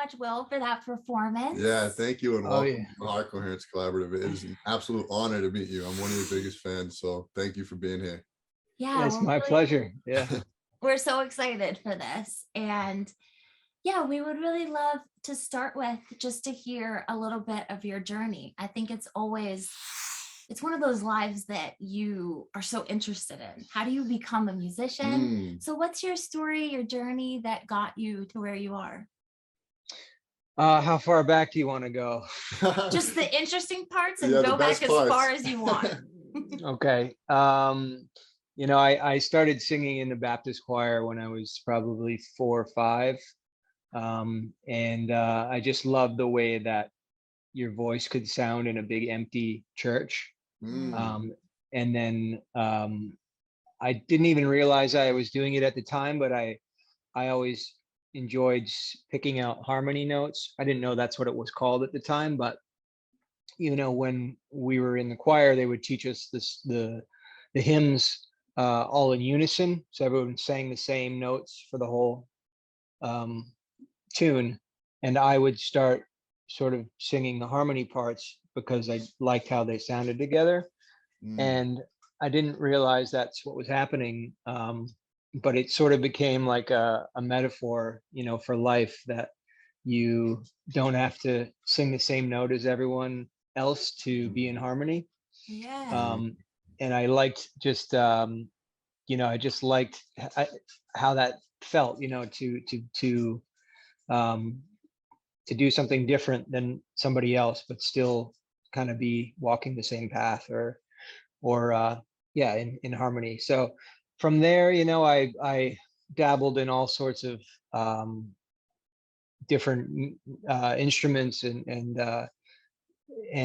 much, Will, for that performance. Yeah, thank you, and Oh welcome yeah. to the Heart Coherence Collaborative. It is an absolute honor to meet you. I'm one of your biggest fans, so thank you for being here. Yeah, It's my pleasure. Yeah. we're so excited for this. And yeah, we would really love to start with just to hear a little bit of your journey. I think it's one of those lives that you are so interested in. How do you become a musician? So what's your story, your journey that got you to where you are? How far back do you want to go? Just the interesting parts, and Yeah, the go back best as parts. far as you want. Okay. I started singing in the Baptist choir when I was probably 4 or 5. And I just loved the way that your voice could sound in a big empty church. And then I didn't even realize I was doing it at the time, but I always enjoyed picking out harmony notes. I didn't know that's what it was called at the time, but when we were in the choir, they would teach us the hymns all in unison, so everyone sang the same notes for the whole tune, and I would start sort of singing the harmony parts because I liked how they sounded together. And I didn't realize that's what was happening, but it sort of became like a metaphor, for life, that you don't have to sing the same note as everyone else to be in harmony. Yeah. And I liked just I just liked how that felt, to do something different than somebody else, but still kind of be walking the same path, or yeah, in harmony. So from there, I dabbled in all sorts of different instruments, and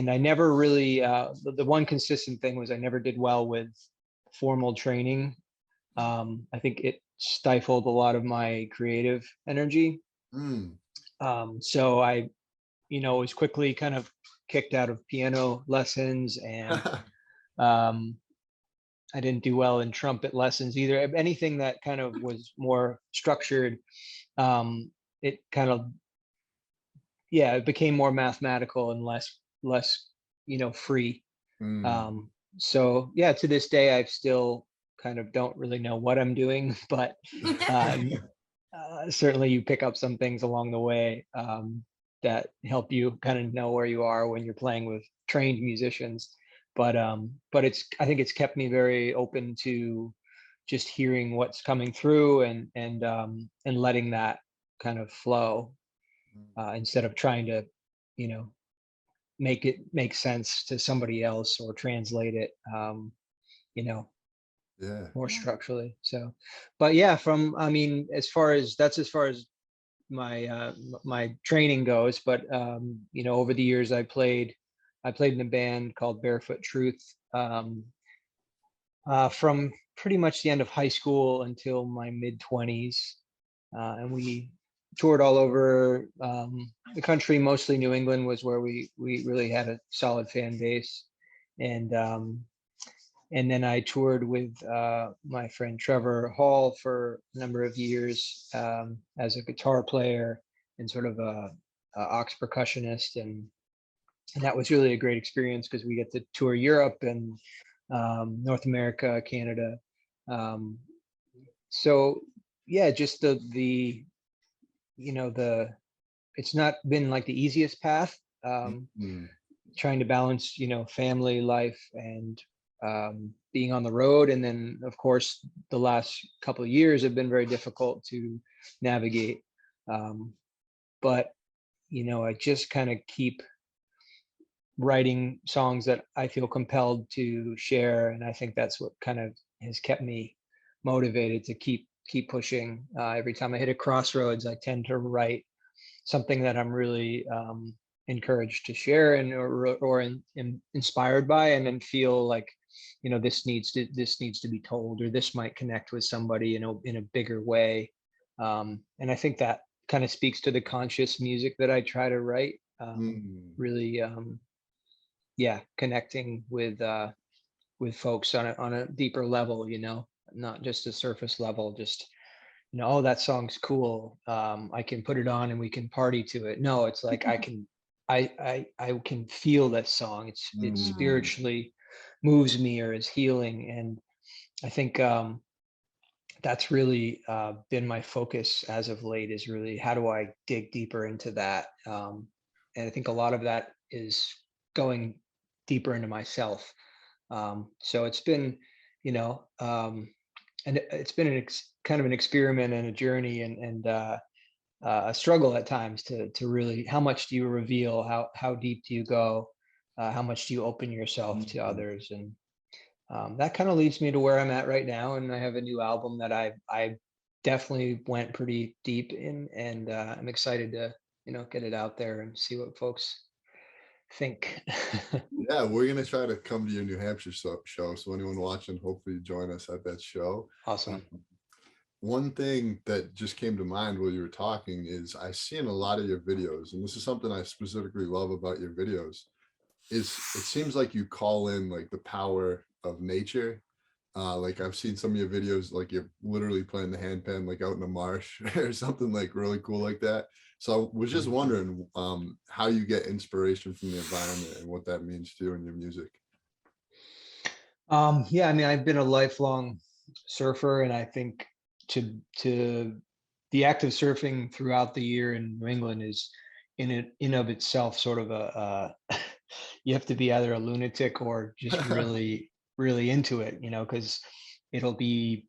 I never really the one consistent thing was I never did well with formal training. I think it stifled a lot of my creative energy. So I was quickly kind of kicked out of piano lessons, and I didn't do well in trumpet lessons either. Anything that kind of was more structured, it kind of, it became more mathematical and less free. So yeah, to this day I still kind of don't really know what I'm doing, but certainly you pick up some things along the way that help you kind of know where you are when you're playing with trained musicians. But I think it's kept me very open to just hearing what's coming through, and letting that kind of flow, instead of trying to make it make sense to somebody else or translate it more structurally. So, but yeah, as far as my training goes. But over the years I played in a band called Barefoot Truth, from pretty much the end of high school until my mid-20s, and we toured all over the country. Mostly New England was where we really had a solid fan base. And then I toured with my friend Trevor Hall for a number of years, as a guitar player and sort of a aux percussionist, and that was really a great experience because we get to tour Europe and North America, Canada. So yeah, just the it's not been like the easiest path, trying to balance family life and being on the road. And then of course the last couple of years have been very difficult to navigate, but I just kind of keep writing songs that I feel compelled to share, and I think that's what kind of has kept me motivated to keep pushing. Every time I hit a crossroads, I tend to write something that I'm really encouraged to share, and or inspired by, and then feel like this needs to be told, or this might connect with somebody in a bigger way. And I think that kind of speaks to the conscious music that I try to write. Really, connecting with folks on a deeper level, not just a surface level, just oh, that song's cool. I can put it on and we can party to it. No, it's like I can feel that song. It Mm, spiritually moves me or is healing. And I think that's really been my focus as of late, is really how do I dig deeper into that. And I think a lot of that is going deeper into myself. So it's been, you know, and it's been kind of an experiment and a journey, and a struggle at times to really, how much do you reveal, how deep do you go, how much do you open yourself to mhm. others, and that kind of leads me to where I'm at right now. And I have a new album that I definitely went pretty deep in, and I'm excited to get it out there and see what folks think. Yeah, we're gonna try to come to your New Hampshire show. So anyone watching, hopefully join us at that show. Awesome. One thing that just came to mind while you were talking is I see in a lot of your videos, and this is something I specifically love about your videos, is it seems like you call in like the power of nature. Like I've seen some of your videos, like you're literally playing the handpan like out in the marsh or something like really cool like that. So I was just Mhm. wondering how you get inspiration from the environment and what that means to you in your music. Yeah, I mean, I've been a lifelong surfer, and I think to the act of surfing throughout the year in New England is in of itself sort of you have to be either a lunatic or just really really into it, because it'll be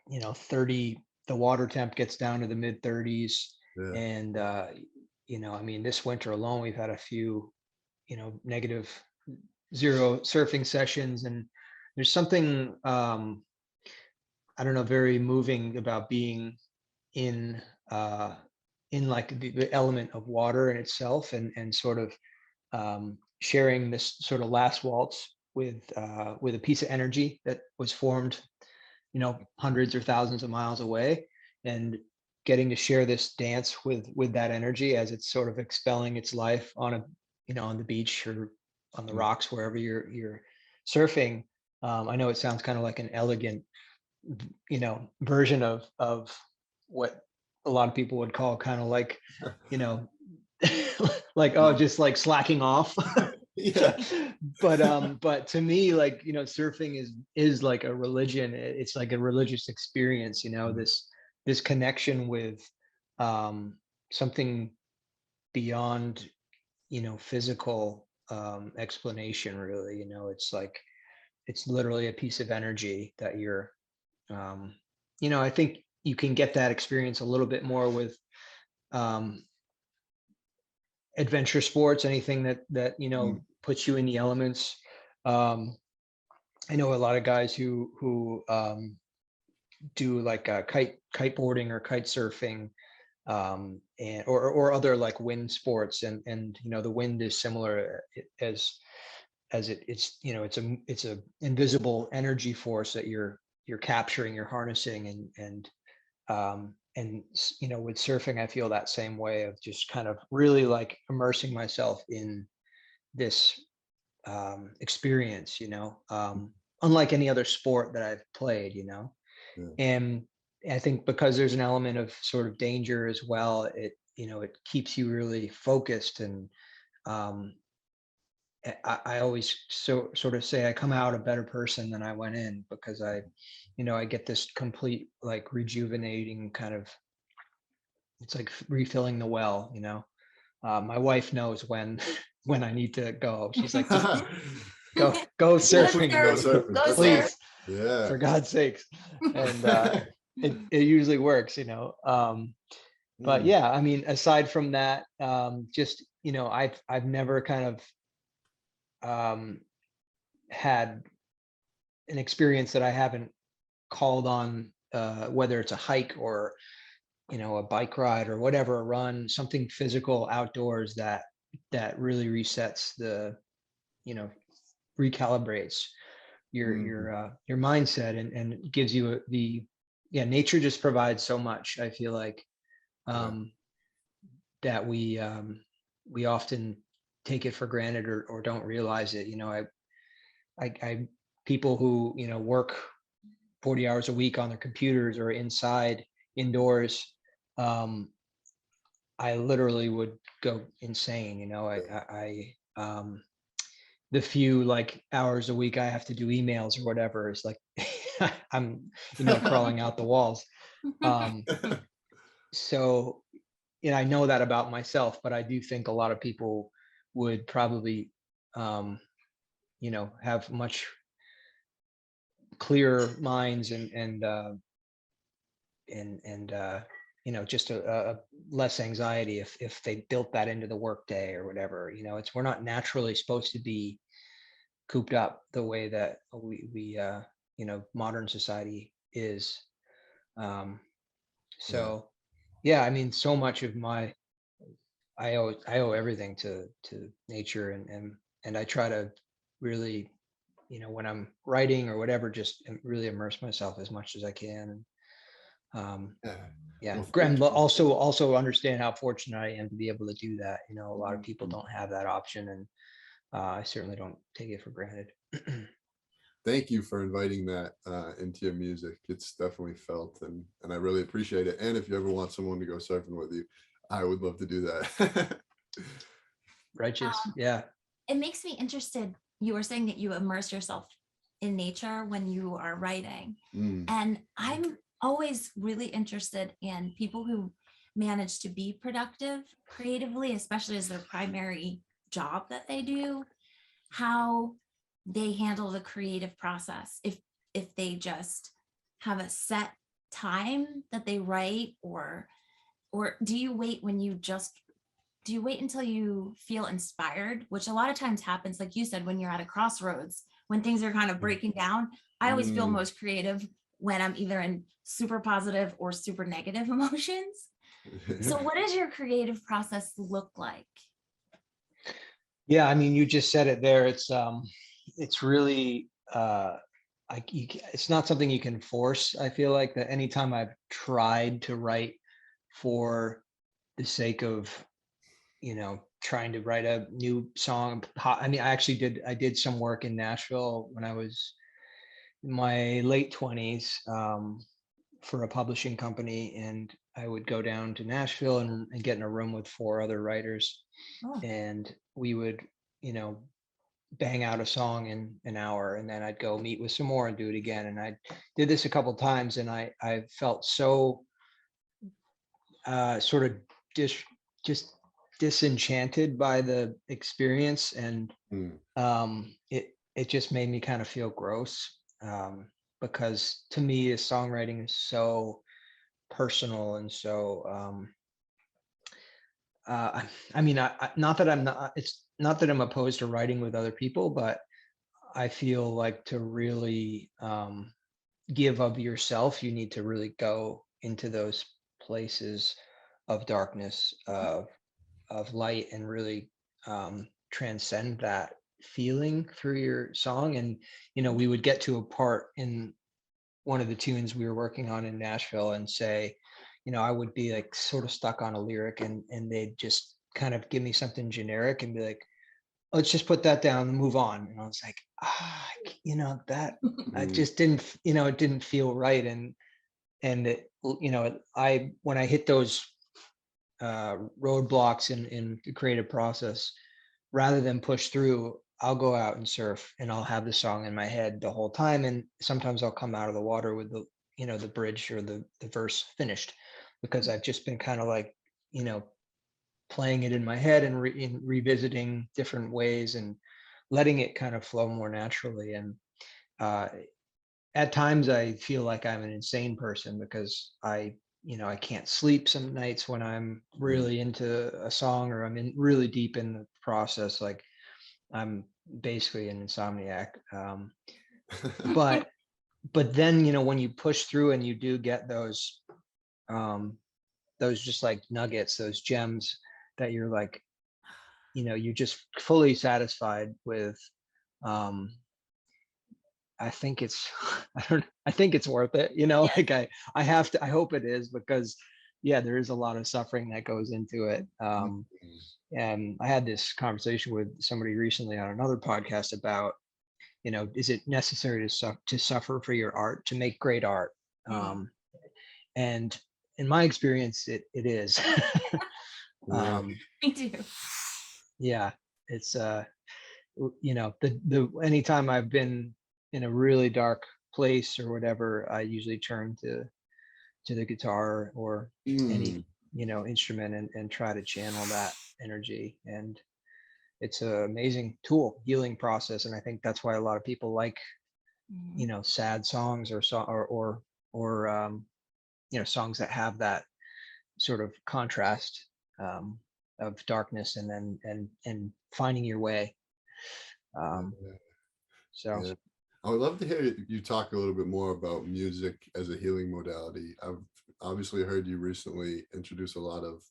30, the water temp gets down to the mid 30s, Yeah. and I mean, this winter alone we've had a few negative zero surfing sessions, and there's something I don't know, very moving about being in uh like the element of water in itself, and sort of sharing this sort of last waltz with a piece of energy that was formed hundreds or thousands of miles away, and getting to share this dance with that energy as it's sort of expelling its life on a on the beach or on the Mm, rocks, wherever you're surfing. I know it sounds kind of like an elegant version of what a lot of people would call kind of like you know like, oh, just like slacking off. yeah. But to me, like, surfing is like a religion. It's like a religious experience, this connection with something beyond physical explanation, really. It's like it's literally a piece of energy that you're um I think you can get that experience a little bit more with um adventure sports, anything that Mm, puts you in the elements. um I know a lot of guys who do like kiteboarding or kite surfing, and or other like wind sports, and the wind is similar, as it's it's a invisible energy force that you're capturing, you're harnessing, and with surfing I feel that same way, of just kind of really like immersing myself in this experience, unlike any other sport that I've played, yeah. and I think because there's an element of sort of danger as well, it keeps you really focused. And um, I always sort of say I come out a better person than I went in, because I get this complete like rejuvenating kind of, it's like refilling the well. My wife knows when when I need to go. She's like, just go Go surfing, Go surf, surfing. go That's surf. awesome. please, Yeah. for God's sakes. And it usually works. But Mm, yeah, I mean, aside from that, just I've never kind of had an experience that I haven't called on, whether it's a hike or a bike ride or whatever, a run, something physical outdoors that really resets the you know recalibrates mm, your mindset, and gives you yeah, nature just provides so much, I feel like, yeah. um that we often take it for granted, or don't realize it. I people who work 40 hours a week on their computers or inside, indoors, I literally would go insane. You know, the few like hours a week I have to do emails or whatever is like I'm, crawling out the walls. Um, so, I know that about myself, but I do think a lot of people would probably, have much clearer minds and just a less anxiety if they built that into the workday or whatever. We're not naturally supposed to be cooped up the way that we modern society is. Um, Yeah. so yeah, I mean, so much of I owe everything to nature, and I try to really, when I'm writing or whatever, just really immerse myself as much as I can. Um, Yeah. yeah, Well, and thank but you. also understand how fortunate I am to be able to do that. A lot of people Mhm. don't have that option, and I certainly don't take it for granted. Thank you for inviting that into your music. It's definitely felt, and I really appreciate it. And if you ever want someone to go surfing with you, I would love to do that. Righteous, Um, yeah. it makes me interested. You were saying that you immerse yourself in nature when you are writing. Mm, And I'm always really interested in people who manage to be productive creatively, especially as their primary job that they do, how they handle the creative process. If they just have a set time that they write, or do you wait when you just do you wait until you feel inspired, which a lot of times happens, like you said, when you're at a crossroads, when things are kind of breaking down? I always feel mm. most creative when I'm either in super positive or super negative emotions. So what does your creative process look like? Yeah, I mean, you just said it there. It's really, it's not something you can force. I feel like that anytime I've tried to write for the sake of, trying to write a new song. I mean, I did some work in Nashville when I was in my late 20s, for a publishing company, and I would go down to Nashville and get in a room with four other writers, Oh, and we would, you know, bang out a song in an hour, and then I'd go meet with some more and do it again. And I did this a couple times, and I felt so sort of dis, just disenchanted by the experience, and Mm, it just made me kind of feel gross, because to me, the songwriting is so personal and so I mean, not that I'm not, it's not that I'm opposed to writing with other people, but I feel like to really give of yourself, you need to really go into those places of darkness, of light, and really transcend that feeling through your song. And, we would get to a part in one of the tunes we were working on in Nashville and say, I would be like sort of stuck on a lyric, and they'd just kind of give me something generic and be like, let's just put that down and move on. And I was like, that I mm, just didn't, it didn't feel right. And it, when I hit those roadblocks in the creative process, rather than push through, I'll go out and surf, and I'll have the song in my head the whole time. And sometimes I'll come out of the water with the bridge or the verse finished, because I've just been kind of like, you know, playing it in my head and revisiting different ways and letting it kind of flow more naturally. And uh, at times I feel like I'm an insane person, because I can't sleep some nights when I'm mm. really into a song, or I'm in really deep in the process. Like, I'm basically an insomniac. But then, when you push through and you do get those just like nuggets, those gems that you're like, you're just fully satisfied with. um I think it's I think it's worth it, yes. like I hope it is, because yeah, there is a lot of suffering that goes into it. Mm, And I had this conversation with somebody recently on another podcast about, is it necessary to suffer for your art to make great art? Mm. And in my experience, it is. Yeah. Me too. Yeah, it's the anytime I've been in a really dark place or whatever, I usually turn to the guitar or any Mm. instrument and try to channel that energy. And it's an amazing tool, healing process. And I think that's why a lot of people like Mhm. sad songs or songs that have that sort of contrast, of darkness and then and finding your way. um Yeah. so Yeah. I would love to hear you talk a little bit more about music as a healing modality. I've obviously heard you recently introduce a lot of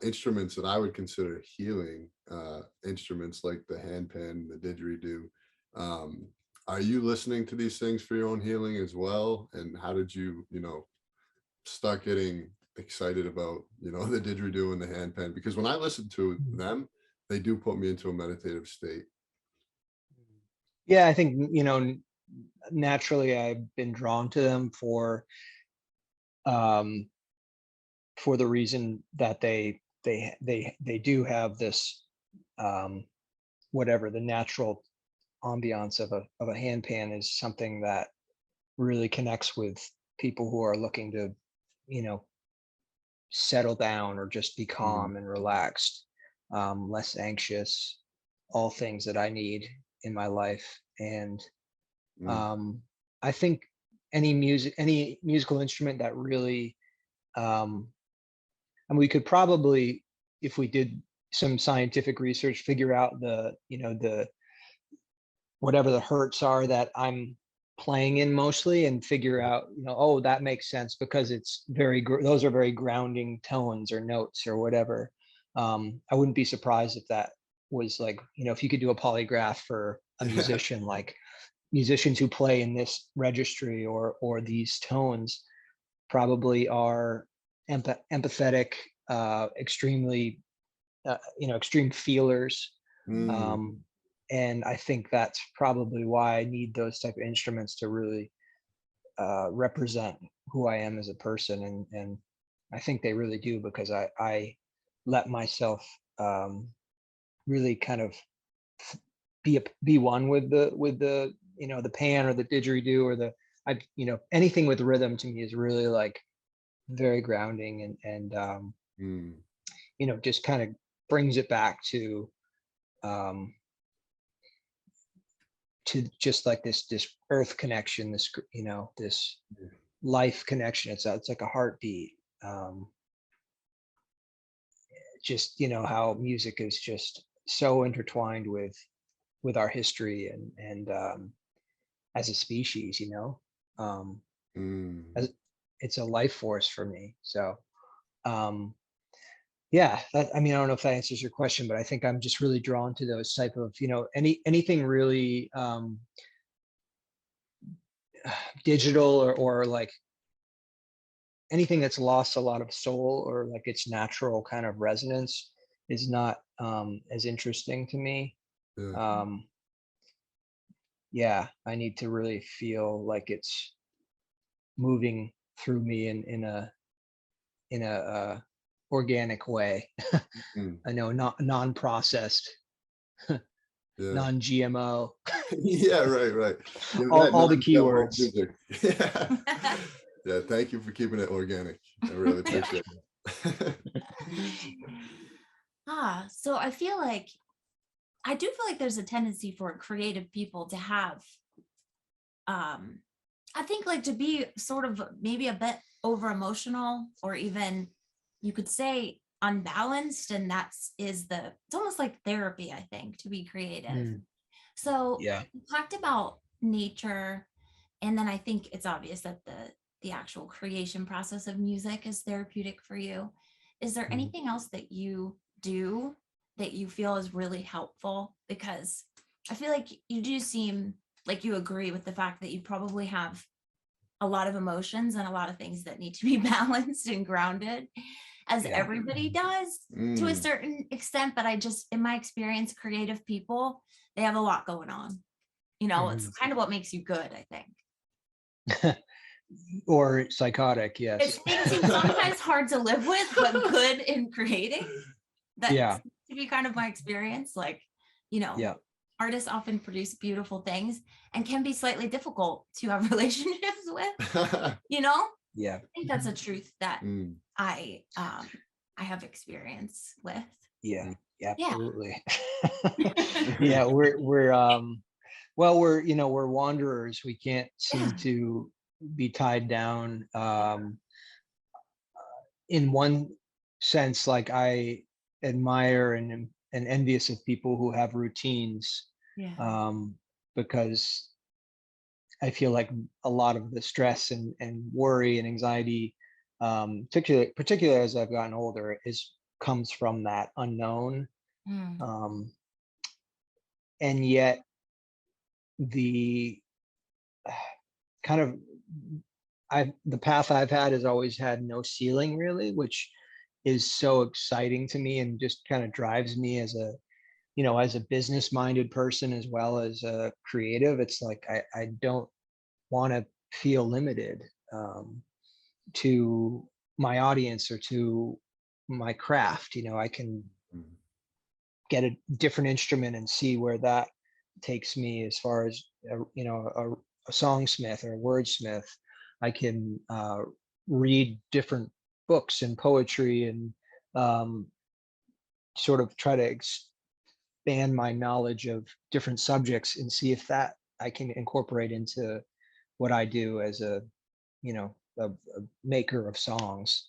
instruments that I would consider healing instruments like the handpan, the didgeridoo. Um, are you listening to these things for your own healing as well? And how did you, start getting excited about, the didgeridoo and the handpan? Because when I listen to them, they do put me into a meditative state. yeah, I think naturally I've been drawn to them um for the reason that they do have this, um whatever the natural ambiance of a handpan is something that really connects with people who are looking to you know settle down or just be Mm, calm and relaxed, less anxious, all things that I need in my life. And mm, um, I think any musical instrument that really, um, and we could probably, if we did some scientific research, figure out the whatever the hertz are that I'm playing in mostly, and figure out, oh, that makes sense because it's those are very grounding tones or notes or whatever. I wouldn't be surprised if that was like, if you could do a polygraph for a yeah. musician, like musicians who play in this registry or these tones probably are empathetic, extremely, extreme feelers. Mm, um, and I think that's probably why I need those type of instruments to really represent who I am as a person. And I think they really do, because I let myself, really kind of be one with the the pan or the didgeridoo or anything with rhythm to me is really like very grounding, and mm, just kind of brings it back um to just like this earth connection, this yeah. life connection. It's like a heartbeat. Just how music is just so intertwined with our history and as a species, um Mm. as it's a life force for me. So um yeah, I mean, I don't know if that answers your question, but I think I'm just really drawn to those type of, anything really, digital, or like anything that's lost a lot of soul or like its natural kind of resonance is not, as interesting to me. Yeah. um yeah, I need to really feel like it's moving through me in a organic way. Mm, I know, not non-processed, yeah. non-GMO, Yeah, right, right. Give that all the non-GMO keywords. music. Yeah. Yeah, thank you for keeping it organic. I really Yeah. appreciate it. So I do feel like there's a tendency for creative people to have, um, I think like to be sort of maybe a bit over emotional, or even you could say unbalanced. And it's almost like therapy, I think, to be creative. Mm, So yeah. you talked about nature, and then I think it's obvious that the actual creation process of music is therapeutic for you. Is there Mm. anything else that you do that you feel is really helpful? Because I feel like you do seem like you agree with the fact that you probably have a lot of emotions and a lot of things that need to be balanced and grounded, as Yeah. everybody does to a Mm, certain extent. But in my experience, creative people, they have a lot going on. It's Mhm. kind of what makes you good, I think. or psychotic. Yes. It makes you sometimes hard to live with, but good in creating. That Yeah. seems to be kind of my experience. Like, you know, Yeah. artists often produce beautiful things and can be slightly difficult to have relationships with, you know? Yeah. I think that's a truth that Mm, I have experience with. Yeah. mm. Absolutely. Yeah. Yeah. Well, we're wanderers. We can't seem Yeah. to be tied down. In one sense, like I admire and envious of people who have routines, Yeah. because I feel like a lot of the stress and worry and anxiety, particularly as I've gotten older, is comes from that unknown. Mm. Um, and yet the kind of the path I've had has always had no ceiling really, which is so exciting to me and just kind of drives me as a, as a business minded person as well as a creative. It's like I don't want to feel limited, to my audience or to my craft. I can Mm. get a different instrument and see where that takes me as far as a songsmith or a wordsmith. I can read different books and poetry and um, sort of try to expand my knowledge of different subjects and see if that I can incorporate into what I do as a maker of songs.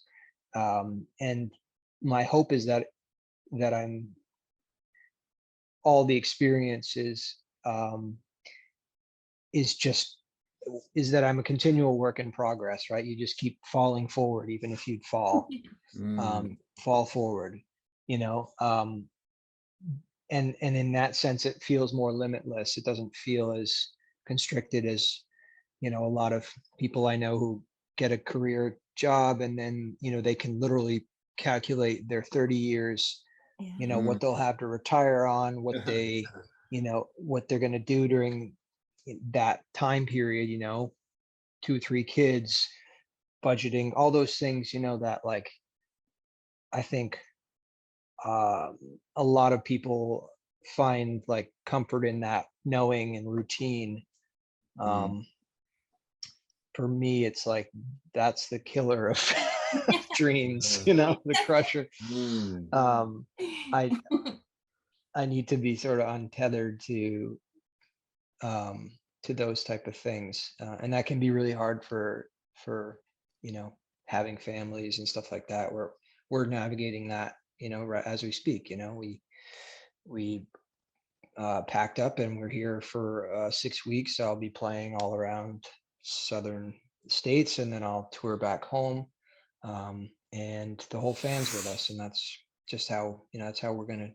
And my hope is that I'm all the experiences, is just is that I'm a continual work in progress, right? You just keep falling forward, even if you'd Mm. fall forward, you know. And in that sense, it feels more limitless. It doesn't feel as constricted as a lot of people I know who get a career job and then they can literally calculate their 30 years, Yeah. Mm. what they'll have to retire on, what they're going to do during that time period, 2 or 3 kids, budgeting, all those things, that like I think um, a lot of people find like comfort in that knowing and routine. Mm. um, for me it's like that's the killer of dreams, the crusher. Mm. um, i I need to be sort of untethered um, to those type of things, and that can be really hard for having families and stuff like that. We're navigating that, as we speak. We packed up and we're here for 6 weeks. I'll be playing all around southern states, and then I'll tour back home, and the whole fam's with us, and that's just how that's how we're gonna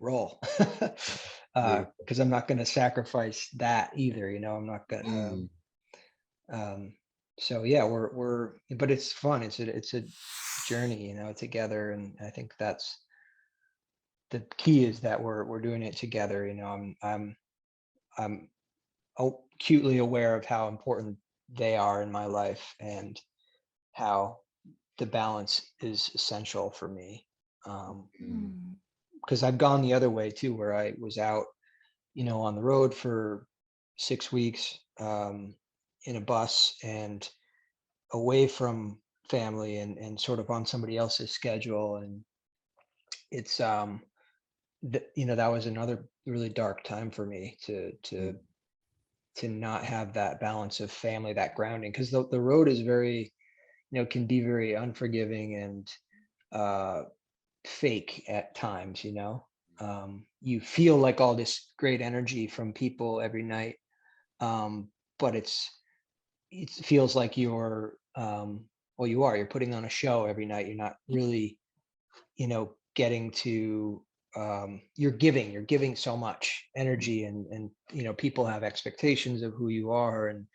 roll. Beautiful. Because I'm not going to sacrifice that either. I'm not going to. Mm. So yeah, but it's fun. It's a journey, together, and I think that's the key is that we're doing it together. I'm acutely aware of how important they are in my life and how the balance is essential for me. Mm. Because I've gone the other way too, where I was out on the road for 6 weeks, in a bus and away from family and sort of on somebody else's schedule. And it's, that was another really dark time for me Mm. to not have that balance of family, that grounding, because the road is very, can be very unforgiving and uh, fake at times. You feel like all this great energy from people every night, but it feels like well, you're putting on a show every night. You're not really getting to, you're giving so much energy, and people have expectations of who you are and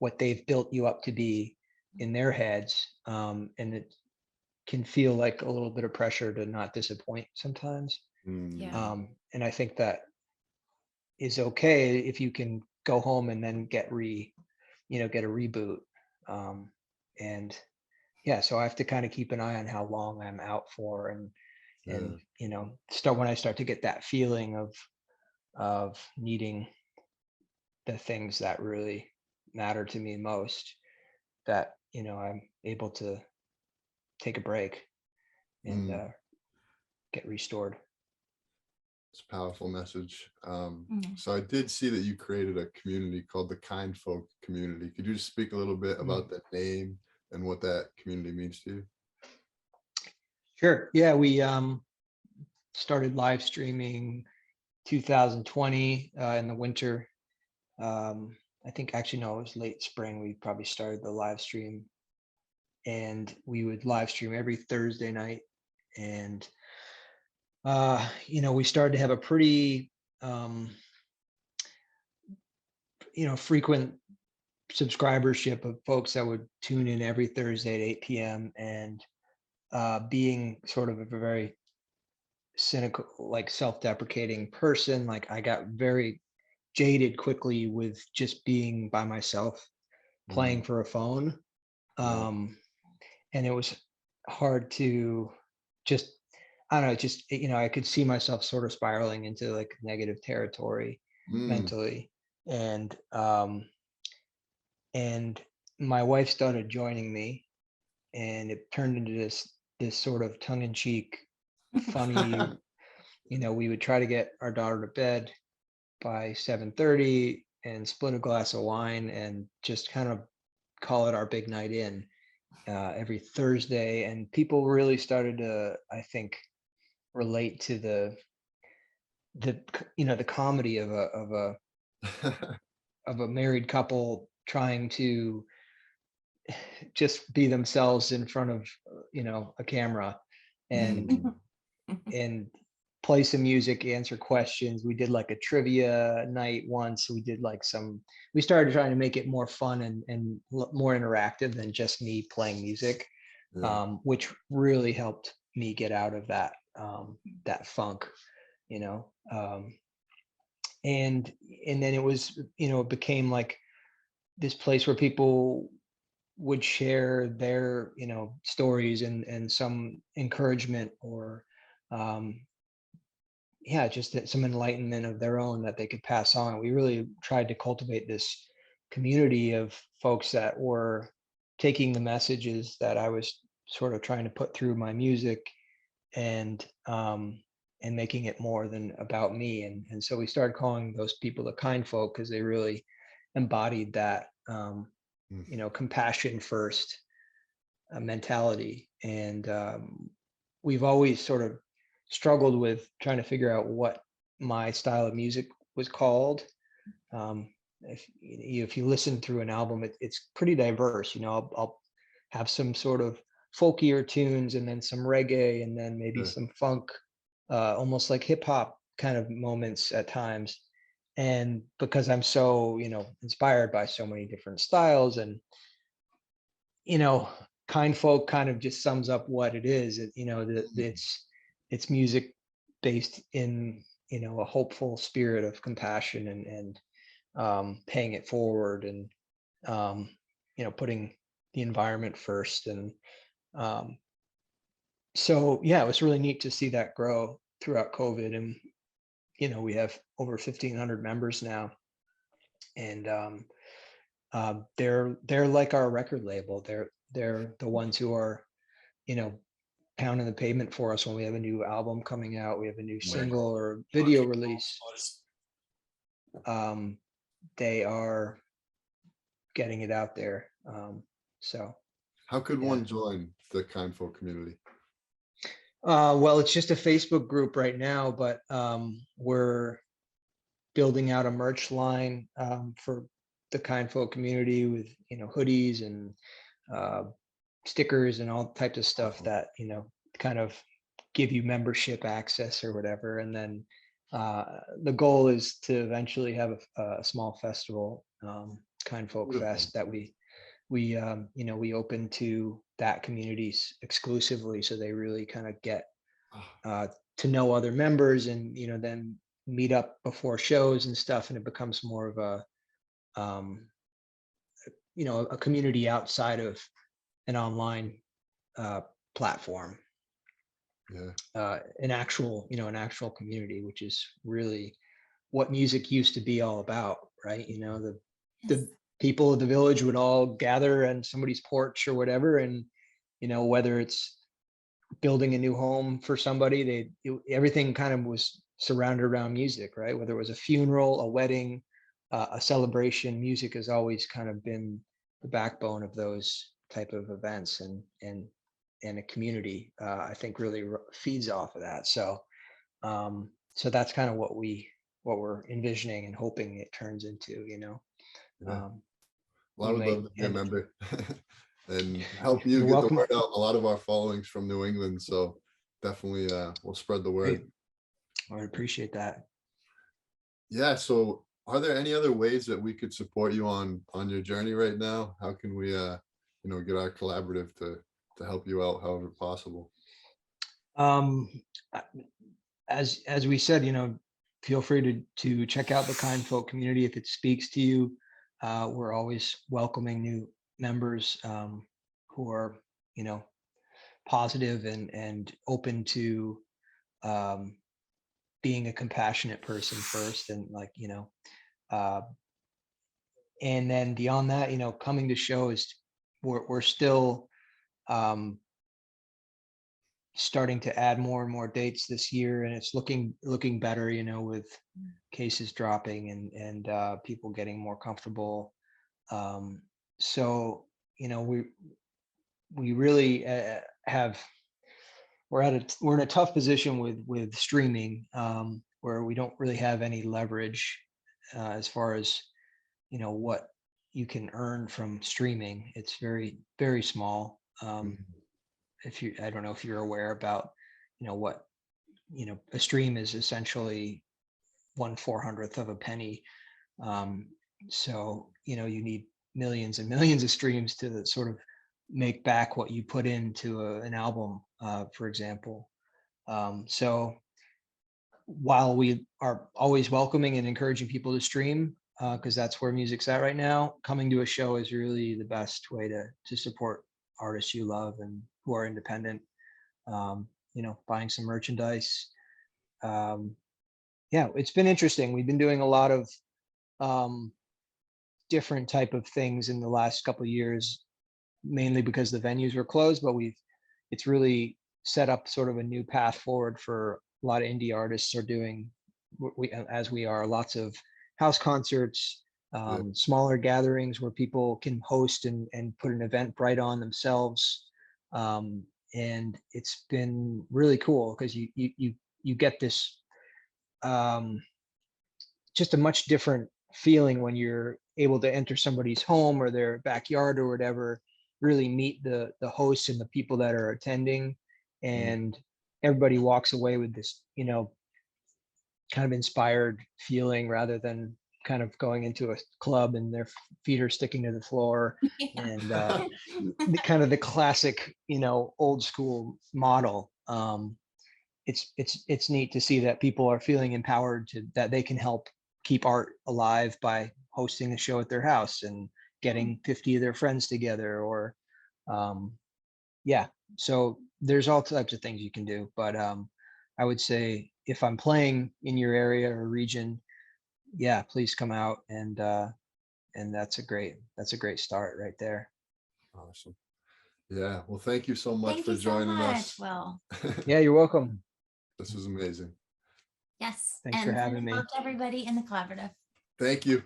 what they've built you up to be in their heads, and it can feel like a little bit of pressure to not disappoint sometimes. Yeah. Mm. And I think that is okay if you can go home and then get a reboot. And yeah, so I have to kind of keep an eye on how long I'm out for, and Yeah. start when I start to get that feeling of needing the things that really matter to me most, that I'm able to take a break and Mm, get restored. it's a powerful message. Mm. So I did see that you created a community called the Kind Folk Community. Could you just speak a little bit Mm. about the name and what that community means to you? Sure. Yeah, we started live streaming 2020 in the winter. I think actually no, it was late spring. We probably started the live stream, and we would live stream every Thursday night. And we started to have a pretty frequent subscribership of folks that would tune in every Thursday at 8 p.m. And being sort of a very cynical, like self-deprecating person, like I got very jaded quickly with just being by myself Mm, playing for a phone. yeah. um and it was hard to just, I don't know, just I could see myself sort of spiraling into like negative territory Mm, mentally. And um and my wife started joining me, and it turned into this sort of tongue-in-cheek funny. We would try to get our daughter to bed by 7:30 and split a glass of wine and just kind of call it our big night in every Thursday. And people really started to, I think, relate to the comedy of a married couple trying to just be themselves in front of a camera, and mm, and play some music, answer questions. We did like a trivia night once. We started trying to make it more fun and more interactive than just me playing music, yeah. which really helped me get out of that funk, you know. And then it became like this place where people would share their stories and some encouragement, or um, yeah, just some enlightenment of their own that they could pass on. We really tried to cultivate this community of folks that were taking the messages that I was sort of trying to put through my music, and making it more than about me. And so we started calling those people the kind folk, because they really embodied that Mm, compassion first mentality. And we've always sort of struggled with trying to figure out what my style of music was called. If you listen through an album, it's pretty diverse. I'll have some sort of folkier tunes, and then some reggae, and then maybe yeah. some funk, almost like hip hop kind of moments at times. And because I'm so inspired by so many different styles, and you know, kind folk kind of just sums up what it is. It's music based in a hopeful spirit of compassion, and paying it forward, and um, putting the environment first. And um, so yeah, it was really neat to see that grow throughout COVID. And we have over 1,500 members now, and they're like our record label. They're the ones who are you know pounding the pavement for us when we have a new album coming out, we have a new Right. single or video release. um, they are getting it out there. So How could yeah. one join the Kind Folk community? Well, it's just a Facebook group right now, but we're building out a merch line for the kind folk community, with hoodies and uh, stickers and all types of stuff Awesome. that kind of give you membership access or whatever. And then the goal is to eventually have a small festival, Kind Folk Beautiful. Fest, that we open to that communities exclusively, so they really kind of get Ah, uh, to know other members, and then meet up before shows and stuff, and it becomes more of a a community outside of an online platform. An actual community, which is really what music used to be all about, right? The people of the village would all gather on somebody's porch or whatever, and whether it's building a new home for somebody, everything kind of was surrounded around music, right? Whether it was a funeral, a wedding, a celebration, music has always kind of been the backbone of those type of events, and a community, I think, really feeds off of that. So that's kind of what we're envisioning and hoping it turns into. Yeah. Um, Well, I would love to be a member and help you You're get welcome. the word out. A lot of our following's from New England, so definitely we'll spread the word. Great. I appreciate that. Yeah. So are there any other ways that we could support you on your journey right now? How can we get our collaborative to help you out however possible? As we said, feel free to check out the Kind Folk community if it speaks to you. We're always welcoming new members who are, positive and open to being a compassionate person first, and and then beyond that, coming to shows. We're still starting to add more and more dates this year, and it's looking better, with cases dropping and people getting more comfortable. So we really we're in a tough position with streaming, where we don't really have any leverage as far as what you can earn from streaming. It's very, very small. I don't know if you're aware about what a stream is, essentially 1/400th of a penny. So you need millions and millions of streams to sort of make back what you put into an album, for example. So while we are always welcoming and encouraging people to stream, because that's where music's at right now, coming to a show is really the best way to support artists you love and who are independent. Buying some merchandise. Yeah, it's been interesting. We've been doing a lot of different type of things in the last couple of years, mainly because the venues were closed, but it's really set up sort of a new path forward for a lot of indie artists are doing, as we are, lots of house concerts, smaller gatherings where people can host and put an event right on themselves. And it's been really cool because you get this just a much different feeling when you're able to enter somebody's home or their backyard or whatever, really meet the hosts and the people that are attending, and everybody walks away with this kind of inspired feeling, rather than kind of going into a club and their feet are sticking to the floor. Yeah. And kind of the classic old school model. It's neat to see that people are feeling empowered that they can help keep art alive by hosting a show at their house and getting 50 of their friends together, or so there's all types of things you can do. But I would say if I'm playing in your area or region, please come out, and that's a great start right there. Awesome. Yeah. Well, thank you so much Thank for you so joining much, us. Will. Yeah, you're welcome. This was amazing. Yes. Thanks for having me. Hello to everybody in the collaborative. Thank you.